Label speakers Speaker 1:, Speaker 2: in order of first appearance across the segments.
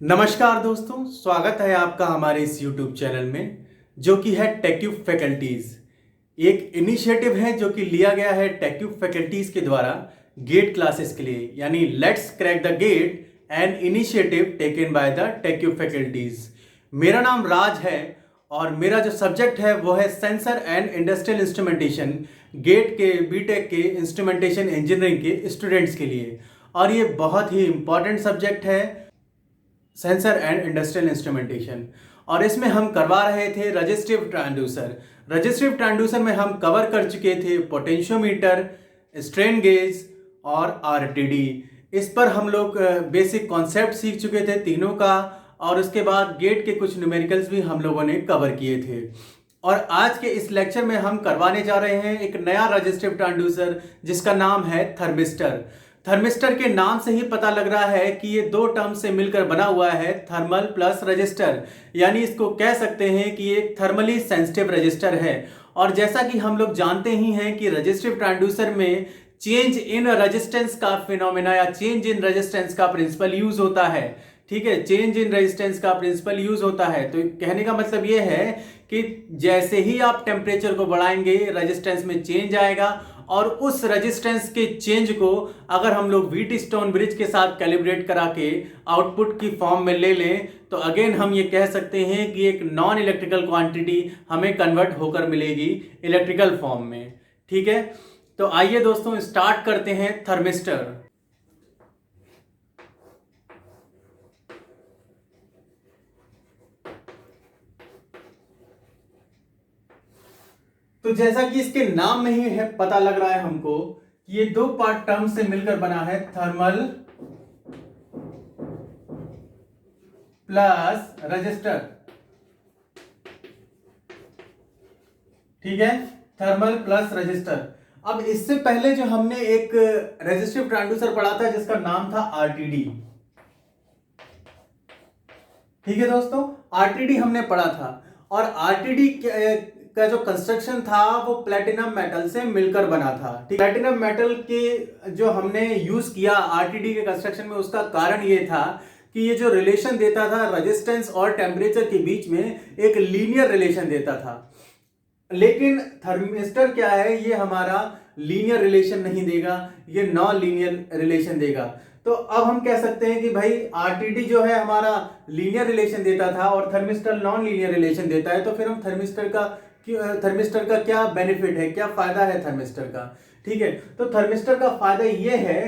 Speaker 1: नमस्कार दोस्तों, स्वागत है आपका हमारे इस YouTube चैनल में जो कि है टेक्यूब फैकल्टीज। एक इनिशिएटिव है जो कि लिया गया है टेक्यूब फैकल्टीज के द्वारा गेट क्लासेस के लिए, यानी let's crack the GATE an initiative taken by the टेक्यूब फैकल्टीज। मेरा नाम राज है और मेरा जो सब्जेक्ट है वो है sensor and industrial instrumentation, GATE के बीटेक के इंस्ट्रूमेंटेशन इंजीनियरिंग के स्टूडेंट्स के लिए। और ये बहुत ही इंपॉर्टेंट सब्जेक्ट है, सेंसर एंड इंडस्ट्रियल इंस्ट्रूमेंटेशन। और इसमें हम करवा रहे थे रजिस्टिव ट्रांसड्यूसर। रजिस्टिव ट्रांसड्यूसर में हम कवर कर चुके थे पोटेंशियोमीटर, स्ट्रेन गेज और आरटीडी। इस पर हम लोग बेसिक कॉन्सेप्ट सीख चुके थे तीनों का, और उसके बाद गेट के कुछ न्यूमेरिकल्स भी हम लोगों ने कवर किए थे। और आज के इस लेक्चर में हम करवाने जा रहे हैं एक नया रजिस्टिव ट्रांसड्यूसर जिसका नाम है थर्मिस्टर। थर्मिस्टर के नाम से ही पता लग रहा है कि ये दो टर्म से मिलकर बना हुआ है, थर्मल प्लस रजिस्टर, यानी इसको कह सकते हैं कि ये थर्मली सेंसिटिव रजिस्टर है। और जैसा कि हम लोग जानते ही हैं कि रजिस्टिव ट्रांसड्यूसर में चेंज इन रेजिस्टेंस का फिनोमेना या चेंज इन रेजिस्टेंस का प्रिंसिपल यूज होता है। ठीक है, चेंज इन रेजिस्टेंस का प्रिंसिपल यूज होता है। तो कहने का मतलब ये है कि जैसे ही आप टेम्परेचर को बढ़ाएंगे रेजिस्टेंस में चेंज आएगा, और उस रेजिस्टेंस के चेंज को अगर हम लोग व्हीटस्टोन ब्रिज के साथ कैलिब्रेट करा के आउटपुट की फॉर्म में ले लें तो अगेन हम ये कह सकते हैं कि एक नॉन इलेक्ट्रिकल क्वांटिटी हमें कन्वर्ट होकर मिलेगी इलेक्ट्रिकल फॉर्म में। ठीक है, तो आइए दोस्तों स्टार्ट करते हैं थर्मिस्टर। तो जैसा कि इसके नाम में ही है पता लग रहा है हमको कि ये दो पार्ट टर्म से मिलकर बना है, थर्मल प्लस रजिस्टर। ठीक है, थर्मल प्लस रजिस्टर। अब इससे पहले जो हमने एक रेजिस्टिव ट्रांसड्यूसर पढ़ा था जिसका नाम था आरटीडी। ठीक है दोस्तों, आरटीडी हमने पढ़ा था, और आरटीडी का जो कंस्ट्रक्शन था वो प्लेटिनम मेटल से मिलकर बना था। ठीक, प्लेटिनम मेटल के जो हमने यूज किया आरटीडी के कंस्ट्रक्शन में, उसका कारण ये था कि ये जो रिलेशन देता था रेजिस्टेंस और टेम्परेचर के बीच में, एक लीनियर रिलेशन देता था। लेकिन थर्मिस्टर क्या है, ये हमारा लीनियर रिलेशन नहीं देगा, ये नॉन लीनियर रिलेशन देगा। तो अब हम कह सकते हैं कि भाई आरटीडी जो है हमारा लीनियर रिलेशन देता था और थर्मिस्टर नॉन लीनियर रिलेशन देता है, तो फिर हम थर्मिस्टर का क्या बेनिफिट है, क्या फायदा है थर्मिस्टर का। ठीक है, तो थर्मिस्टर का फायदा ये है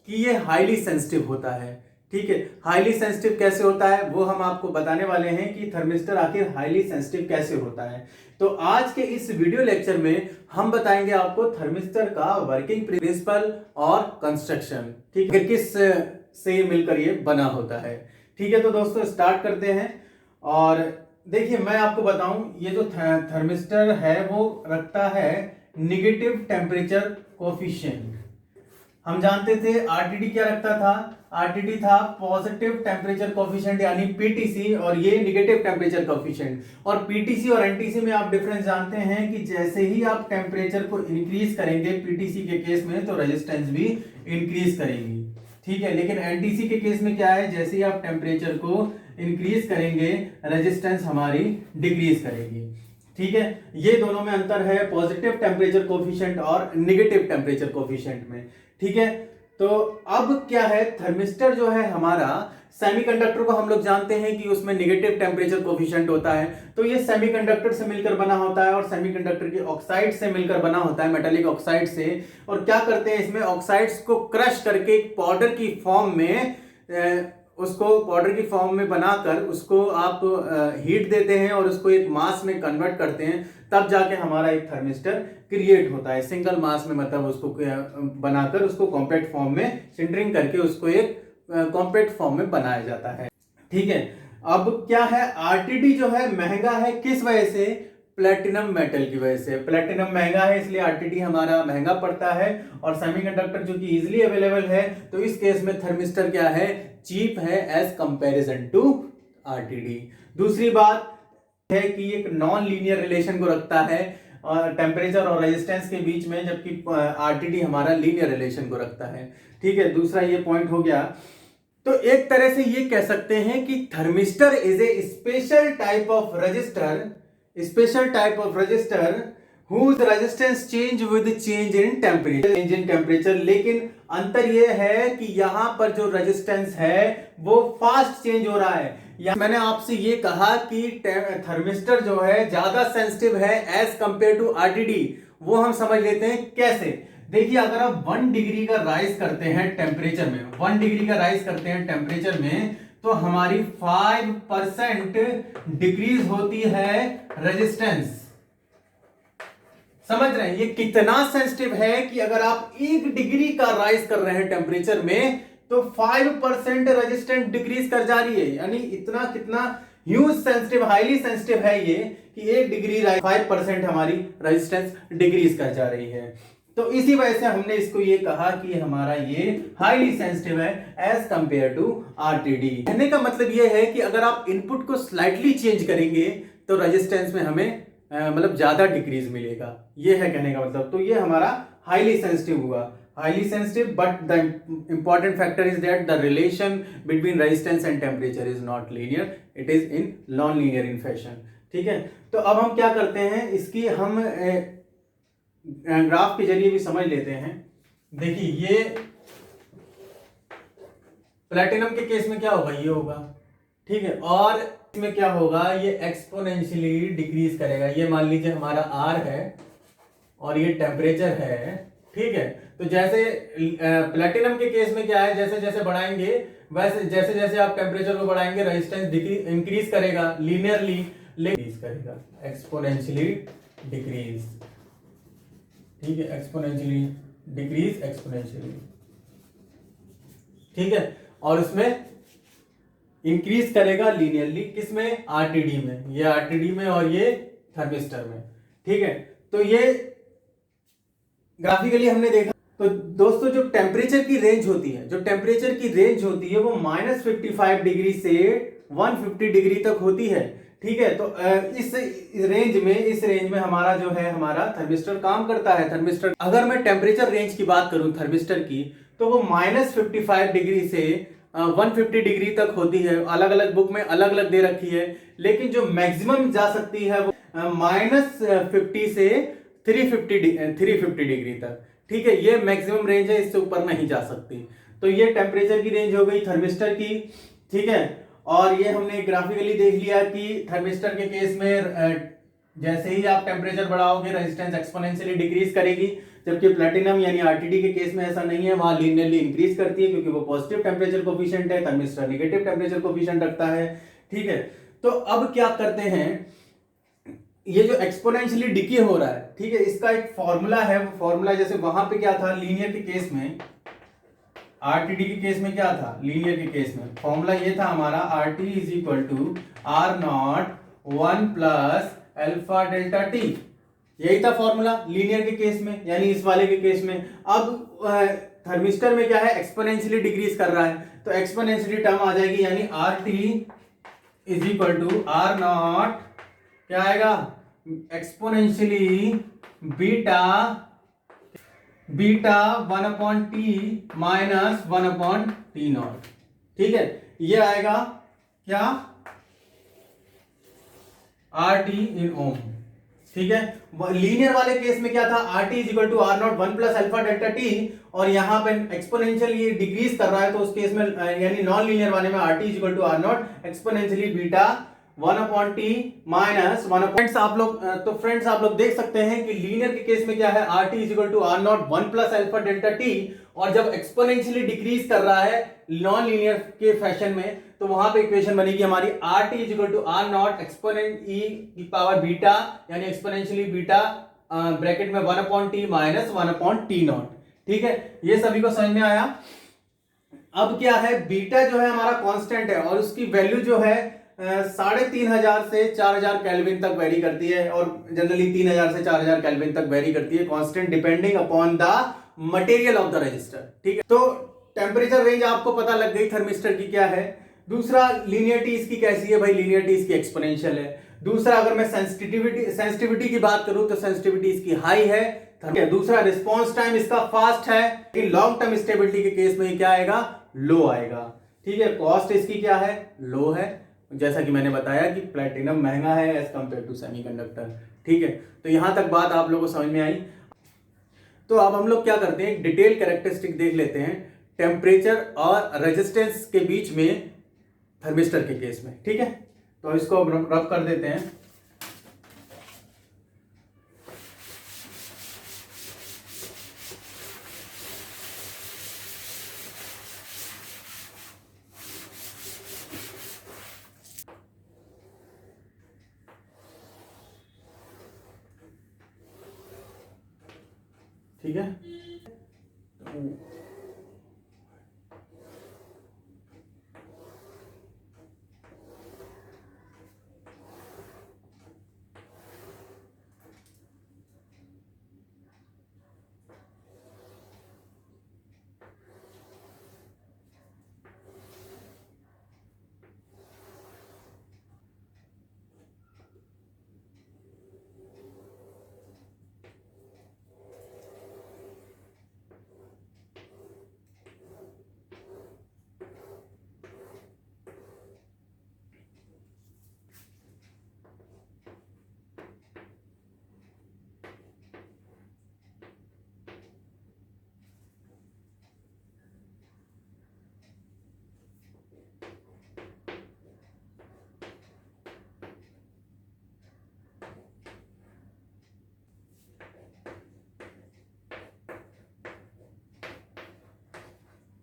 Speaker 1: कि ये हाईली सेंसिटिव होता है। ठीक है, हाईली सेंसिटिव कैसे होता है वो हम आपको बताने वाले हैं कि थर्मिस्टर आखिर हाईली सेंसिटिव कैसे होता है। तो आज के इस वीडियो लेक्चर में हम बताएंगे आपको थर्मिस्टर का वर्किंग प्रिंसिपल और कंस्ट्रक्शन। ठीक है, किस से मिलकर ये बना होता है। ठीक है, तो दोस्तों स्टार्ट करते हैं। और देखिए, मैं आपको बताऊं, ये जो थर्मिस्टर है वो रखता है निगेटिव टेम्परेचर कोफिशिएंट। हम जानते थे आरटीडी क्या रखता था, आरटीडी था पॉजिटिव टेम्परेचर कोफिशिएंट यानी पीटीसी, और ये निगेटिव टेम्परेचर कोफिशिएंट। और पीटीसी और एनटीसी में आप डिफरेंस जानते हैं कि जैसे ही आप टेम्परेचर को इंक्रीज करेंगे पीटीसी के केस में तो रेजिस्टेंस भी इंक्रीज करेगी। ठीक है, लेकिन एनटीसी के केस में क्या है, जैसे ही आप टेम्परेचर को इंक्रीज करेंगे रेजिस्टेंस हमारी डिक्रीज करेगी। ठीक है, ये दोनों में अंतर है पॉजिटिव टेम्परेचर कोफिशिएंट और नेगेटिव टेम्परेचर कोफिशिएंट में। ठीक है, तो अब क्या है, थर्मिस्टर जो है हमारा, सेमीकंडक्टर को हम लोग जानते हैं कि उसमें नेगेटिव टेम्परेचर कोफिशिएंट होता है, तो ये सेमीकंडक्टर से मिलकर बना होता है, और सेमीकंडक्टर के ऑक्साइड से मिलकर बना होता है, मेटालिक ऑक्साइड से। और क्या करते हैं, इसमें ऑक्साइड्स को क्रश करके पाउडर की फॉर्म में उसको पाउडर की फॉर्म में बनाकर उसको आप हीट देते हैं और उसको एक मास में कन्वर्ट करते हैं, तब जाके हमारा एक थर्मिस्टर क्रिएट होता है। सिंगल मास में मतलब उसको बनाकर उसको कॉम्पैक्ट फॉर्म में सिंटरिंग करके उसको एक कॉम्पैक्ट फॉर्म में बनाया जाता है। ठीक है, अब क्या है, आरटीडी जो है महंगा है, किस वजह से, प्लेटिनम मेटल की वजह से। प्लेटिनम महंगा है इसलिए आरटीडी हमारा महंगा पड़ता है, और सेमीकंडक्टर जो कि इजीली अवेलेबल है, तो इस केस में थर्मिस्टर क्या है, चीप है एज कंपैरिजन टू आरटीडी। दूसरी बात है कि एक नॉन लीनियर रिलेशन को रखता है टेम्परेचर और रेजिस्टेंस के बीच में, जबकि आरटीडी हमारा लीनियर रिलेशन को रखता है। ठीक है, दूसरा ये पॉइंट हो गया। तो एक तरह से ये कह सकते हैं कि thermistor is a special type of register whose resistance change with change in temperature। लेकिन अंतर यह है कि यहां पर जो रेजिस्टेंस है वो फास्ट चेंज हो रहा है। मैंने आपसे ये कहा कि थर्मिस्टर जो है ज्यादा सेंसिटिव है एज कंपेयर टू आरटीडी। वो हम समझ लेते हैं कैसे। देखिए, अगर आप 1 डिग्री का राइज करते हैं टेम्परेचर में, 1 डिग्री का राइज करते हैं टेम्परेचर में, तो हमारी 5% डिक्रीज होती है रेजिस्टेंस। समझ रहे हैं ये कितना सेंसिटिव है कि अगर आप 1 डिग्री का राइज कर रहे हैं टेम्परेचर में तो 5% रेजिस्टेंस डिक्रीज कर जा रही है। यानी इतना कितना ह्यूज सेंसिटिव, हाईली सेंसिटिव है ये कि 1 डिग्री राइज 5% हमारी रेजिस्टेंस डिक्रीज कर जा रही है। तो इसी वजह से हमने इसको ये कहा कि हमारा ये हाईली सेंसिटिव है एज कंपेयर टू आरटीडी। कहने का मतलब ये है कि अगर आप इनपुट को स्लाइटली चेंज करेंगे तो रेजिस्टेंस में हमें मतलब ज्यादा डिक्रीज मिलेगा, ये है कहने का मतलब। तो ये हमारा हाईली सेंसिटिव हुआ, highly sensitive, but the important factor is that the relation between resistance and temperature is not linear, it is in non linear in fashion. ठीक है, तो अब हम क्या करते हैं, इसकी हम ग्राफ के जरिए भी समझ लेते हैं। देखिए, ये प्लेटिनम के केस में क्या होगा, ये होगा, ठीक है, और इसमें क्या होगा, ये एक्सपोनेंशियली डिक्रीज करेगा। ये मान लीजिए हमारा आर है और ये टेम्परेचर है, ठीक है। तो जैसे प्लेटिनम के केस में क्या है, जैसे जैसे बढ़ाएंगे वैसे जैसे जैसे आप टेम्परेचर को बढ़ाएंगे रेजिस्टेंस इंक्रीज करेगा, लीनियरली डिक्रीज करेगा, एक्सपोनेंशियली डिक्रीज, ठीक है, एक्सपोनेंशियली डिक्रीज, एक्सपोनेंशियली, ठीक है। और उसमें इंक्रीज करेगा लीनियरली, किसमें, आरटीडी में, ये आरटीडी में और ये थर्मिस्टर में, ठीक है। तो ये ग्राफिकली हमने देखा। तो दोस्तों, जो टेम्परेचर की रेंज होती है, वो -55 डिग्री से 150 डिग्री तक होती है, ठीक है। तो इस रेंज में हमारा जो है, हमारा थर्मिस्टर काम करता है। थर्मिस्टर, अगर मैं टेम्परेचर रेंज की बात करूं थर्मिस्टर की, तो वो -55 डिग्री से 150 डिग्री तक होती है। अलग अलग बुक में अलग अलग दे रखी है, लेकिन जो मैक्सिमम जा सकती है वो -50 से 350 डिग्री तक, ठीक है। ये मैक्सिमम रेंज है, इससे ऊपर नहीं जा सकती। तो ये टेम्परेचर की रेंज हो गई थर्मिस्टर की, ठीक है। और ये हमने ग्राफिकली देख लिया कि थर्मिस्टर के केस में जैसे ही आप टेम्परेचर बढ़ाओगे रेजिस्टेंस एक्सपोनेंशियली डिक्रीज करेगी, जबकि प्लैटिनम यानी आरटीडी के केस में ऐसा नहीं है, वहां लीनियरली इंक्रीज करती है, क्योंकि वो पॉजिटिव टेम्परेचर कोफिशिएंट है, थर्मिस्टर नेगेटिव टेम्परेचर कोफिशिएंट रखता है, ठीक है। तो अब क्या करते हैं, ये जो एक्सपोनेंशियली डिके हो रहा है, ठीक है, इसका एक फॉर्मूला है। वो फॉर्मूला जैसे वहां पे क्या था, लीनियर के केस में, आरटीडी के केस में क्या था, लीनियर के केस में फॉर्मूला ये था हमारा, RT is equal to R0 1 plus alpha delta T, यही था फॉर्मूला लीनियर के केस में, यानी इस वाले के केस में। अब थर्मिस्टर में क्या है, एक्सपोनेंशियली डिक्रीज कर रहा है, तो एक्सपोनेंशियली टर्म आ जाएगी, यानी RT is equal to R0 क्या आएगा, exponentially beta 1/t minus 1/t0, ठीक है। ये आएगा क्या, RT इन ओम, ठीक है। लीनियर वाले केस में क्या था, RT is equal to R0 1 plus alpha delta T, और यहां पे एक्सपोनेंशियल ये डिक्रीज कर रहा है, तो उस केस में यानी नॉन लीनियर वाले में RT is equal to R0 exponentially beta 1/t minus 1। Friends आप लोग देख सकते हैं कि लीनियर के केस में क्या है, RT is equal to R0 1 plus alpha delta T, और जब एक्सपोनेंशियली डिक्रीज कर रहा है नॉन लीनियर के फैशन में, तो वहां पे इक्वेशन बनेगी हमारी RT is equal to R0 exponent e की पावर बीटा, यानी एक्सपोनेंशियली बीटा ब्रैकेट में 1/t माइनस 1/t0, ठीक है। ये सभी को समझ में आया। अब क्या है, बीटा जो है हमारा कांस्टेंट है, और उसकी वैल्यू जो है 3500 से 4000 केल्विन तक वेरी करती है, और जनरली 3000 से 4000 केल्विन तक वेरी करती है, constant depending upon the material of the resistor, ठीक है। तो टेम्परेचर रेंज आपको पता लग गई थर्मिस्टर की क्या है। दूसरा, लीनियरिटी इसकी कैसी है भाई, लीनियरिटी इसकी एक्सपोनेंशियल है। दूसरा, अगर मैं सेंसिटिविटी की बात करूं तो सेंसिटिविटी इसकी हाई है। दूसरा, रिस्पॉन्स टाइम इसका फास्ट है, लेकिन लॉन्ग टर्म स्टेबिलिटी के केस में क्या आएगा, लो आएगा, ठीक है, कॉस्ट इसकी क्या है, लो है, जैसा कि मैंने बताया कि प्लेटिनम महंगा है एज कम्पेयर टू सेमीकंडक्टर। ठीक है, तो यहां तक बात आप लोगों को समझ में आई। तो अब हम लोग क्या करते हैं, डिटेल कैरेक्टरिस्टिक देख लेते हैं टेम्परेचर और रेजिस्टेंस के बीच में थर्मिस्टर के केस में। ठीक है, तो इसको रब कर देते हैं। ठीक है,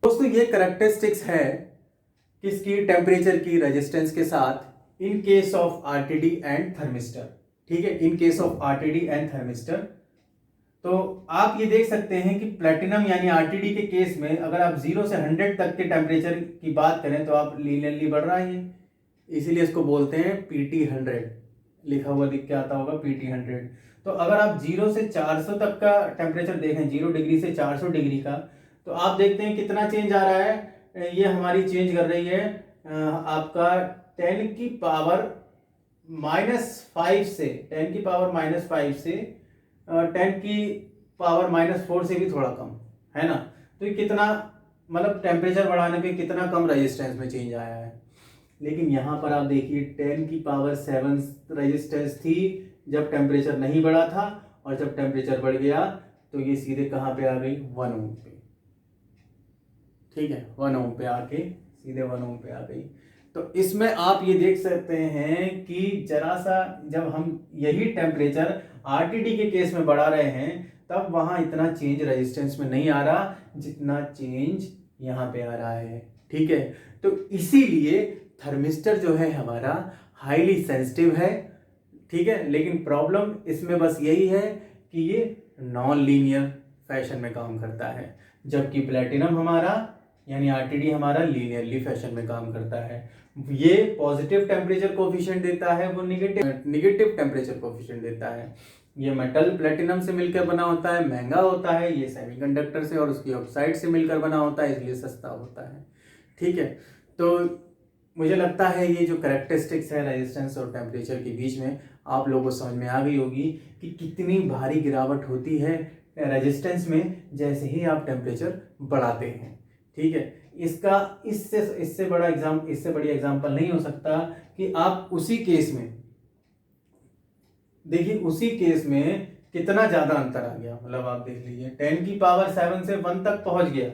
Speaker 1: दोस्तों ये करेक्टरिस्टिक्स है किसकी, टेम्परेचर की, रेजिस्टेंस के साथ in case of RTD and thermistor. ठीक है, in case of RTD and thermistor. तो आप ये देख सकते हैं कि प्लेटिनम यानी आरटीडी के केस में अगर आप 0 से 100 तक के टेम्परेचर की बात करें तो आप लीनियरली बढ़ रहा है, इसीलिए इसको बोलते हैं पीटी 100, लिखा हुआ दिख के आता होगा पीटी 100। तो अगर आप 0 से 400 तक का टेम्परेचर देखें, 0 डिग्री से 400 डिग्री का, तो आप देखते हैं कितना चेंज आ रहा है। ये हमारी चेंज कर रही है आपका 10 की पावर -5 से 10 की पावर -5 से 10 की पावर -4 से भी थोड़ा कम है ना। तो ये कितना, मतलब टेम्परेचर बढ़ाने पे कितना कम रेजिस्टेंस में चेंज आया है। लेकिन यहाँ पर आप देखिए 10 की पावर 7 रेजिस्टेंस थी जब टेम्परेचर नहीं बढ़ा था, और जब टेम्परेचर बढ़ गया तो ये सीधे कहाँ पे आ गई, 1 ओम पे। ठीक है, 1 ओम पे आके सीधे 1 ओम पे आ गई। तो इसमें आप ये देख सकते हैं कि जरा सा जब हम यही टेम्परेचर आरटीडी के केस में बढ़ा रहे हैं तब वहां इतना चेंज रेजिस्टेंस में नहीं आ रहा जितना चेंज यहाँ पे आ रहा है। ठीक है, तो इसीलिए थर्मिस्टर जो है हमारा हाईली सेंसिटिव है। ठीक है, लेकिन प्रॉब्लम इसमें बस यही है कि ये नॉन लीनियर फैशन में काम करता है, जबकि प्लेटिनम हमारा यानी आरटीडी हमारा लीनियरली फैशन में काम करता है। ये पॉजिटिव टेम्परेचर कोफिशिएंट देता है, वो निगेटिव टेम्परेचर कोफिशिएंट देता है। ये मेटल प्लेटिनम से मिलकर बना होता है, महंगा होता है। ये सेमीकंडक्टर से और उसकी ऑक्साइड से मिलकर बना होता है, इसलिए सस्ता होता है। ठीक है, तो मुझे लगता है ये जो कैरेक्टरिस्टिक्स है रेजिस्टेंस और टेम्परेचर के बीच में आप लोगों को समझ में आ गई होगी कि कितनी भारी गिरावट होती है रेजिस्टेंस में जैसे ही आप टेम्परेचर बढ़ाते हैं। ठीक है, इससे बड़ी एग्जांपल नहीं हो सकता कि आप उसी केस में देखिए, उसी केस में कितना ज्यादा अंतर आ गया। मतलब आप देख लीजिए 10 की पावर 7 से 1 तक पहुंच गया,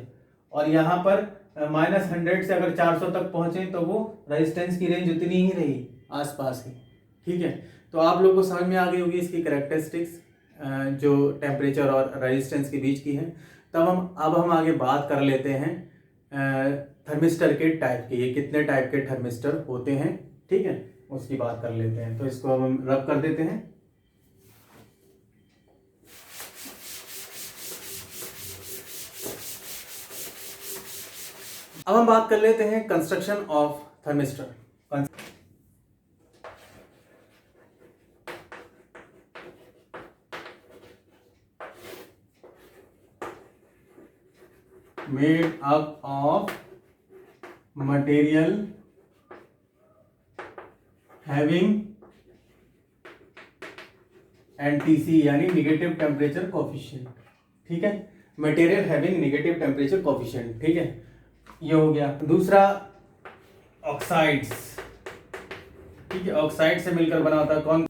Speaker 1: और यहाँ पर -100 से अगर 400 तक पहुंचे तो वो रेजिस्टेंस की रेंज उतनी ही रही, आसपास ही। ठीक है, तो आप लोगों को समझ में आ गई होगी इसकी कैरेक्टरिस्टिक्स जो टेम्परेचर और रेजिस्टेंस के बीच की है। अब हम आगे बात कर लेते हैं थर्मिस्टर के टाइप के, ये कितने टाइप के थर्मिस्टर होते हैं। ठीक है, उसकी बात कर लेते हैं। तो इसको अब हम रब कर देते हैं। अब हम बात कर लेते हैं construction of thermistor. made up of material having NTC यानी निगेटिव टेम्परेचर कोफिशिएंट। ठीक है, material having negative temperature coefficient. ठीक है, ये हो गया। दूसरा ऑक्साइड्स, ठीक है, ऑक्साइड से मिलकर बना होता है कौन?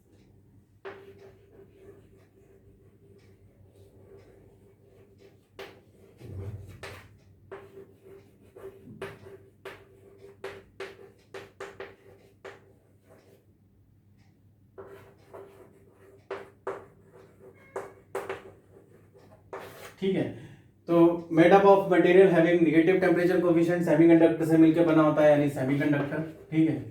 Speaker 1: ठीक है, तो made up of material having negative temperature coefficient semiconductor से मिलकर बना होता है, यानी सेमीकंडक्टर। ठीक है,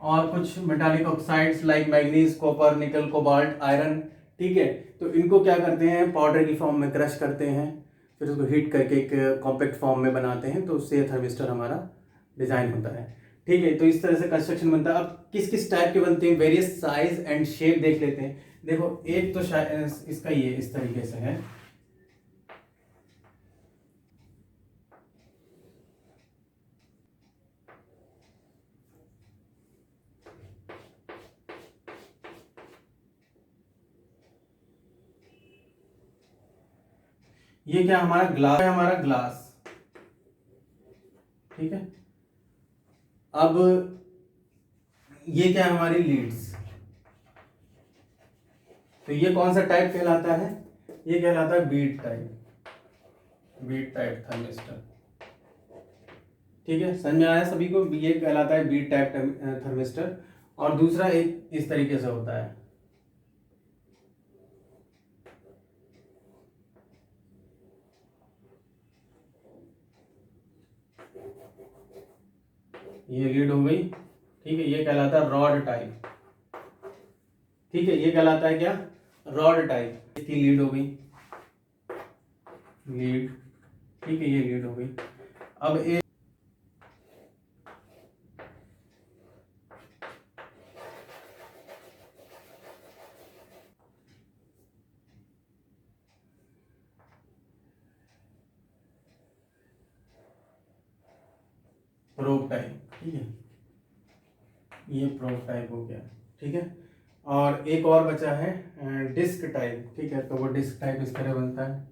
Speaker 1: और कुछ metallic oxides like manganese, copper, निकल, कोबाल्ट, आयरन। ठीक है, तो इनको क्या करते हैं, पाउडर की फॉर्म में क्रश करते हैं, फिर उसको हीट करके एक कॉम्पैक्ट फॉर्म में बनाते हैं, तो उससे थर्मिस्टर हमारा डिजाइन होता है। ठीक है, तो इस तरह से कंस्ट्रक्शन बनता है। अब किस किस टाइप के बनते हैं, वेरियस साइज एंड शेप देख लेते हैं। देखो, एक तो शायद इसका ये इस तरीके से है, ये क्या हमारा ग्लास है, हमारा ग्लास। ठीक है, अब ये क्या है, हमारी लीड्स। तो ये कौन सा टाइप कहलाता है, ये कहलाता है beat type, beat type thermistor. ठीक है, समझ में आया सभी को, ये कहलाता है बीट टाइप थर्मिस्टर। और दूसरा एक इस तरीके से होता है, ये लीड हो गई। ठीक है, ये कहलाता है रॉड टाइप। ठीक है, ये कहलाता है क्या, रॉड टाइप। इसकी लीड हो गई, लीड। ठीक है, ये लीड हो गई। अब एक प्रोब टाइप। ठीक है, ये प्रोब टाइप हो गया। ठीक है, और एक और बचा है डिस्क टाइप। ठीक है, तो वो डिस्क टाइप इस तरह बनता है।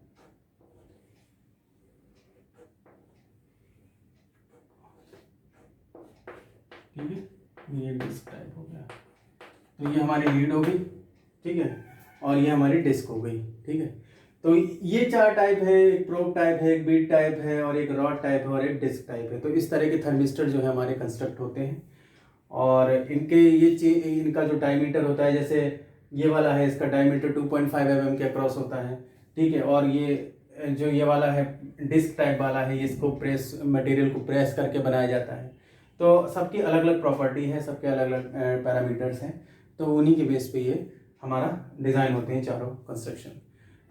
Speaker 1: ठीक है, ये डिस्क टाइप हो गया। तो ये हमारी लीड हो गई। ठीक है, और ये हमारी डिस्क हो गई। ठीक है, तो ये चार टाइप है, एक प्रोब टाइप है, एक बीट टाइप है, और एक रॉड टाइप है, और एक डिस्क टाइप है। तो इस तरह के थर्मिस्टर जो है हमारे कंस्ट्रक्ट होते हैं। और इनके इनका जो डायमीटर होता है, जैसे ये वाला है, इसका डायमीटर 2.5 mm के अक्रॉस होता है। ठीक है, और ये जो ये वाला है डिस्क टाइप वाला है, इसको प्रेस मटेरियल को प्रेस करके बनाया जाता है। तो सबकी अलग अलग प्रॉपर्टी है, सबके अलग अलग पैरामीटर्स हैं, तो उन्हीं के बेस पे ये हमारा डिज़ाइन होते हैं चारों कंस्ट्रक्शन।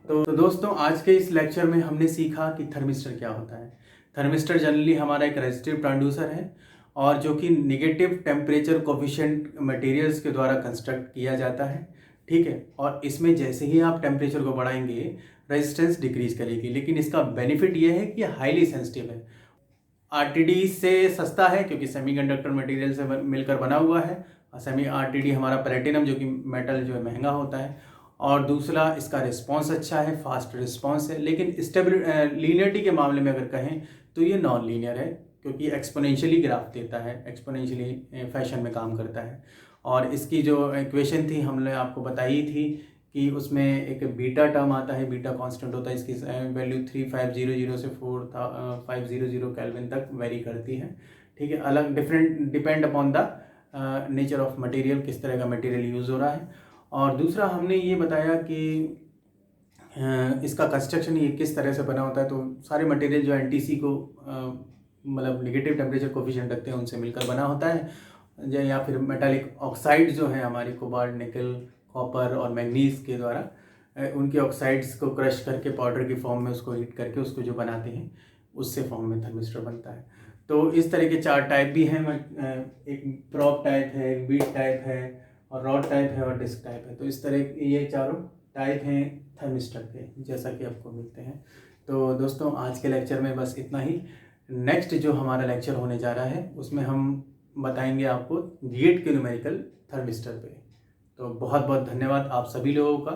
Speaker 1: तो दोस्तों, आज के इस लेक्चर में हमने सीखा कि थर्मिस्टर क्या होता है। थर्मिस्टर जनरली हमारा एक रेजिस्टिव ट्रांसड्यूसर है, और जो कि निगेटिव टेम्परेचर कोफिशिएंट मटेरियल्स के द्वारा कंस्ट्रक्ट किया जाता है। ठीक है, और इसमें जैसे ही आप टेम्परेचर को बढ़ाएंगे रेजिस्टेंस डिक्रीज करेगी, लेकिन इसका बेनिफिट ये है कि हाईली सेंसिटिव है। आरटीडी से सस्ता है क्योंकि सेमीकंडक्टर मटेरियल से मिलकर बना हुआ है। आरटीडी हमारा प्लेटिनम जो कि मेटल जो है महंगा होता है। और दूसरा, इसका रिस्पांस अच्छा है, फास्ट रिस्पांस है। लेकिन लीनियरिटी के मामले में अगर कहें तो ये नॉन लीनियर है, क्योंकि एक्सपोनेंशियली ग्राफ देता है, एक्सपोनेंशियली फैशन में काम करता है। और इसकी जो इक्वेशन थी हमने आपको बताई थी कि उसमें एक बीटा टर्म आता है, बीटा कांस्टेंट होता है, इसकी वैल्यू 3500 से 4500 केल्विन तक वेरी करती है। ठीक है, अलग different depend upon the nature of material, किस तरह का मटेरियल यूज़ हो रहा है। और दूसरा हमने ये बताया कि इसका कंस्ट्रक्शन ये किस तरह से बना होता है। तो सारे मटेरियल जो एनटीसी को मतलब नेगेटिव टेम्परेचर कोफिशिएंट रखते हैं उनसे मिलकर बना होता है, या फिर मेटालिक ऑक्साइड जो है हमारी कोबाल्ट, निकल, कॉपर और मैग्नीज के द्वारा उनके ऑक्साइड्स को क्रश करके पाउडर की फॉर्म में उसको हीट करके उसको जो बनाते हैं, उससे फॉर्म में थर्मिस्टर बनता है। तो इस तरह के चार टाइप भी हैं, एक प्रोब टाइप है, एक बीट टाइप है, और रॉड टाइप है, और डिस्क टाइप है। तो इस तरह ये चारों टाइप हैं थर्मिस्टर के, जैसा कि आपको मिलते हैं। तो दोस्तों, आज के लेक्चर में बस इतना ही। नेक्स्ट जो हमारा लेक्चर होने जा रहा है उसमें हम बताएंगे आपको गेट के न्यूमेरिकल थर्मिस्टर पे। तो बहुत बहुत धन्यवाद आप सभी लोगों का।